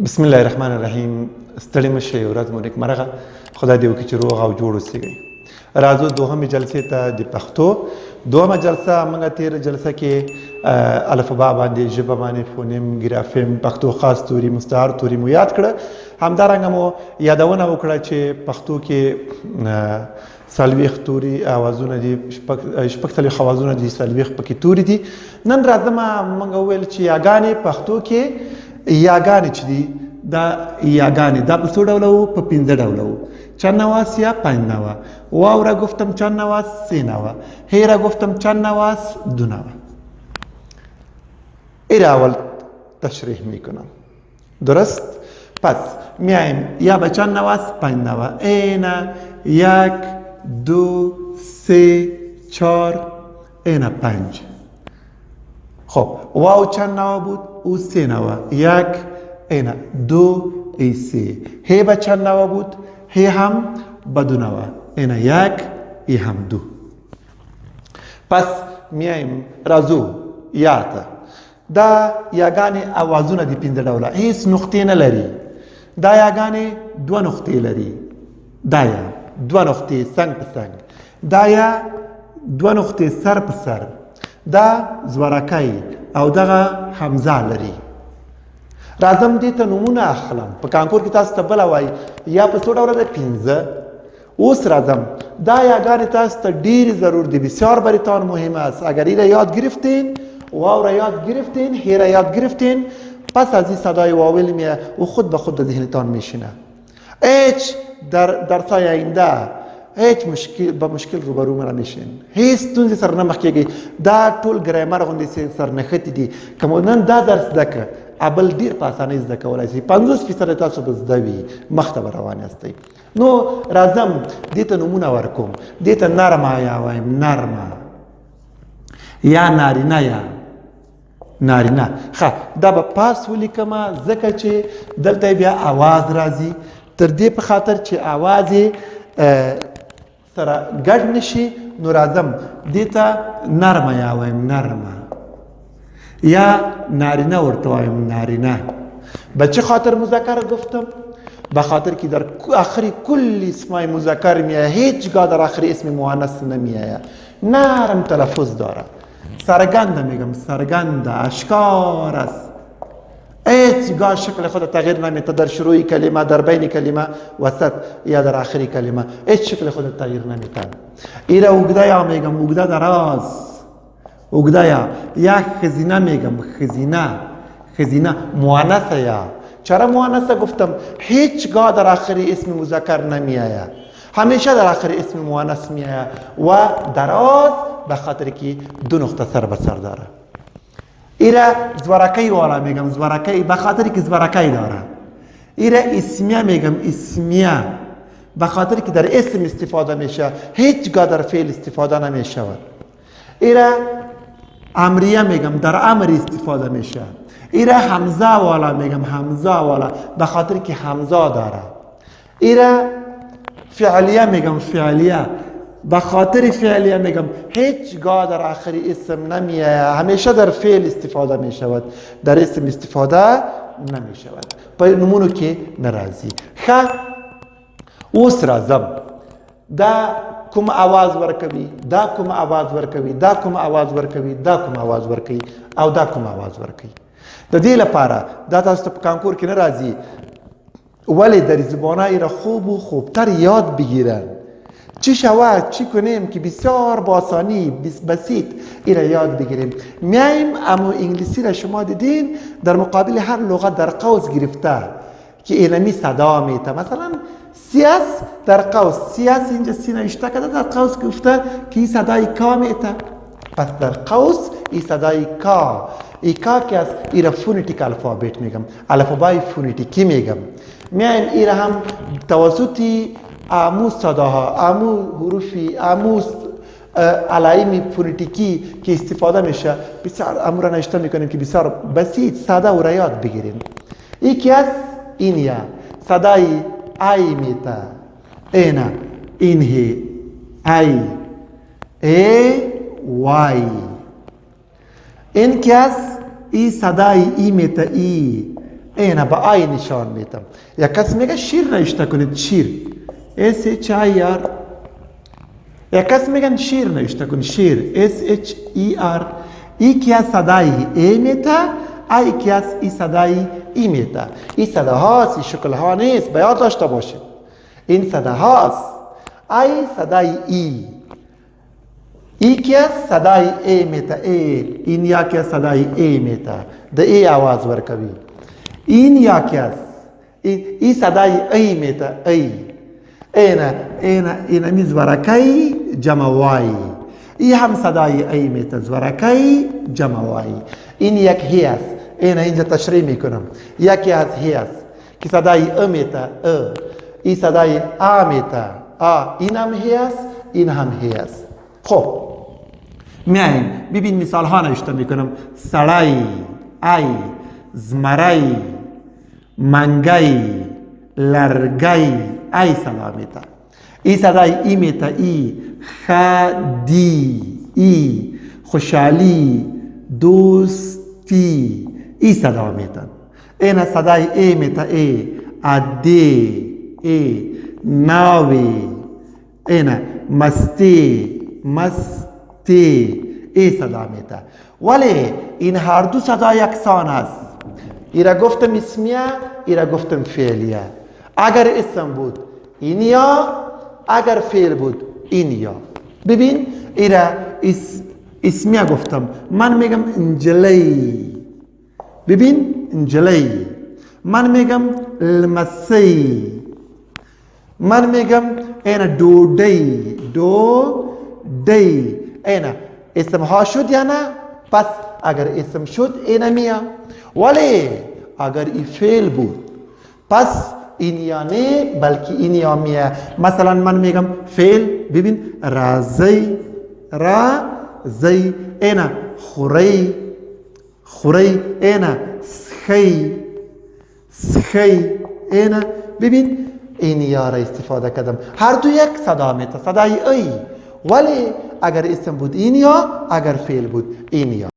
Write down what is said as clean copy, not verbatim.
بسم الله الرحمن الرحیم. ستړي مشه ورځ مو نیکمرغه. خدای دې وکړي چې روغ او جوړ اوسئ. راځو دوهمې جلسې ته د پښتو. دوهمه جلسه موږ تېره جلسه کې الفبا باندې ژبه باندې فونیم ګرافیم پښتو خاص توري مستعار توري مو یاد کړه. همدارنګه مو یادونه وکړه چې پښتو کې څلوېښت توري اوازونه دي، شپږ څلوېښت اوازونه دي، څلوېښت پکې توري دي. نن راځم موږ وویل چې یاګانې پښتو کې یاګانې چې دي دا یاګانې دا په څو ډوله وو؟ په پنځه ډوله وو. چند نواس یا 5 نوا. واو را گفتم چند نواس 3 نوا. هی را گفتم چند نواس 2 نوا. این اول تشریح میکنم. درست؟ پس میایم یا به چند نواس 5 نوا. اینا 1 2 3 4 اینا 5. خب واو چند نوا بود؟ او 3 نوا. 1 اینا 2 ای 3. هی به چند نوا بود؟ هی هم به 2 نوا. اینا 1 ای هم 2. پس میایم رازو یا ته دا یاګانې اوازونه دي 5 ډوله، هیڅ نقطې نه لري. دا یاګانې 2 نقطې لري. دا یا 2 نقطې څنګ په څنګ، دا یا 2 نقطې سر په سر، دا زورکی او دغه حمزه لري. راځم دې ته نومونه اخلم. په کانکور کې تاسو ته بله وایي یا په څو ډوله ده؟ 5. اوس راځم دا یاگانې تاسو ته ډیری ضرور دی، بسیار برایتان مهم است. اگر این را یاد گرفتین، واو را یاد گرفتین، هی را یاد گرفتین، پس از این صدای واول میه و خود به خود در ذهنتان میشینه. هیچ در درسای آینده هیچ مشکل روبرو مرا نشین، هیڅ ستونزې سره نه مخ کیږي. دا ټول ګرامر غوندې سرنښتې دي. که مو نن دا درس زده کړه، ابل ډیر په اسانۍ زده کولی شئ. 50% تاسو به زده وي، مخته به روان یاستئ. نو راځم دې ته نومونه ورکوم. دې ته نرمه یا وایم نرمه، یا نارینه یا نارینه. ښه دا به پاس ولیکمه ځکه چې دلته بیا اواز راځي، تر دې په خاطر چې اواز یې سره ګډ نشي. نو راځم دې ته نرمه یا وایم نرمه، یا نارینه ورته وایم نارینه. به چه خاطر مذکر گفتم؟ به خاطر که در آخری کل اسمای مذکر میایه، هیچگاه در آخری اسم مؤنث نمیایه. نرم تلفظ داره، سرگند میگم، سرگند اشکار است. هیچگاه شکل خود تغییر نمیده. در شروع کلمه، در بین کلمه، وسط یا در آخری کلمه هیچ شکل خود تغییر نمیده. ایره اوگده یا میگم، اوگده دراز، اوگده یا خزینه میگم، خزینه، خزینه مؤنث. یا چرا مؤنث گفتم؟ هیچگاه در آخری اسم مذکر نمیآید، همیشه در آخری اسم مؤنث میآید. و دراز به خاطر که 2 نقطه سر به سر داره. ایره زورکی والا میگم، زورکی به خاطر که زورکی داره. ایره اسمیه میگم، اسمیه به خاطر که در اسم استفاده میشه، هیچگاه در فعل استفاده نمیشود. ایره امریه میگم، در امر استفاده میشه. ایره حمزه والا میگم، حمزه والا به خاطر که حمزه داره. ایره فعلیه میگم، فعلیه به خاطر فعلیه میگم، هیچگاه در آخری اسم نمیه، همیشه در فعل استفاده میشود، در اسم استفاده نمیشود. پای نمونو که نرازی. اوس راځم دا کوم आवाज ورکوي، دا کوم आवाज ورکوي، دا کوم आवाज ورکوي، دا کوم आवाज ورکوي او دا کوم आवाज ورکوي. د دې لپاره دا تاسو ته په کانکور کې نه راځي، ولی در زبانهای را خوب و خوبتر یاد بگیرن. چی شود چی کنیم که بسیار با آسانی بسیط این را یاد بگیریم. میایم اما انگلیسی را شما دیدین در مقابل هر لغت در قوس گرفته که اینمی صدا میته. مثلا سیاس در قوس، سیاس اینجا سی نوشته کرده، در قوس گفته که این صدای کا میته. پس در قوس این صدای کا، ای کا که از ایره فونیتیک الفابت میگم، الفبای فونیتیکی میگم. میایم ایره هم توسطی آموز صداها، آموز حروفی، آموز علائم فونیتیکی که استفاده میشه، بسیار امور را نوشته میکنیم که بسیار بسیط ساده و را یاد بگیریم. یکی از این یا صدای ای میته، اینا اینه ای وای. این که از ای صدای ای میته، اینا با آی نشان میدم. یک کس میگه شیر نوشته کنید، شیر SHIR. یک کس میگن شیر نوشته کنید، شیر SHER. یکی از صدای ای میته، یکی از ای صدای ای میته. این صداهاست، این شکل ها نیست، باید داشته باشید. این صداهاست. ای صدای ای، یکی از صدای ای میته، این یکی از صدای ای میته، ده ای آواز ورکوی. این یکی از این صدای ای میته، ای. اینا می زورکی جمع وای. این هم صدای ای میته، زورکی جمع وای. این یک هی است. اینجا تشریح میکنم. یکی از هی است که صدای ا میته، این صدای آ میته، این هم هی است، این هم هی است. خب میایم ببین مثال ها نوشته میکنم. سړی، ای، زمری، منگی، لرگی، ای صدا میته. ای صدای ای میته، ای. خدی، ای. خوشحالی، دوستی، ای صدا میتن. این صدای ای میته، ای. عدی، ای. ناوی، این. مستی، مستی، ای صدا میته. ولی این هر دو صدا یکسان است. ایرا گفتم اسمیه، ایرا گفتم فعلیه. اگر اسم بود اینیا، اگر فعل بود اینیا. ببین ایرا اسمیه گفتم. من میگم انجلی. ببین انجلی. من میگم المسی. من میگم اینا دودی، دودی. اینا اسم ها شد یا نه؟ پس اگر اسم شد اینا میا. ولی اگر ای فعل بود پس این یا نه بلکه این یا میه. مثلا من میگم فعل. ببین رازی، رازی. اینا خوری، خوری. اینا سخی، سخی. اینا ببین این یا را استفاده کردم. هر دو یک صدا میته، صدای ای. ولی اگر اسم بود این یا، اگر فعل بود این یا.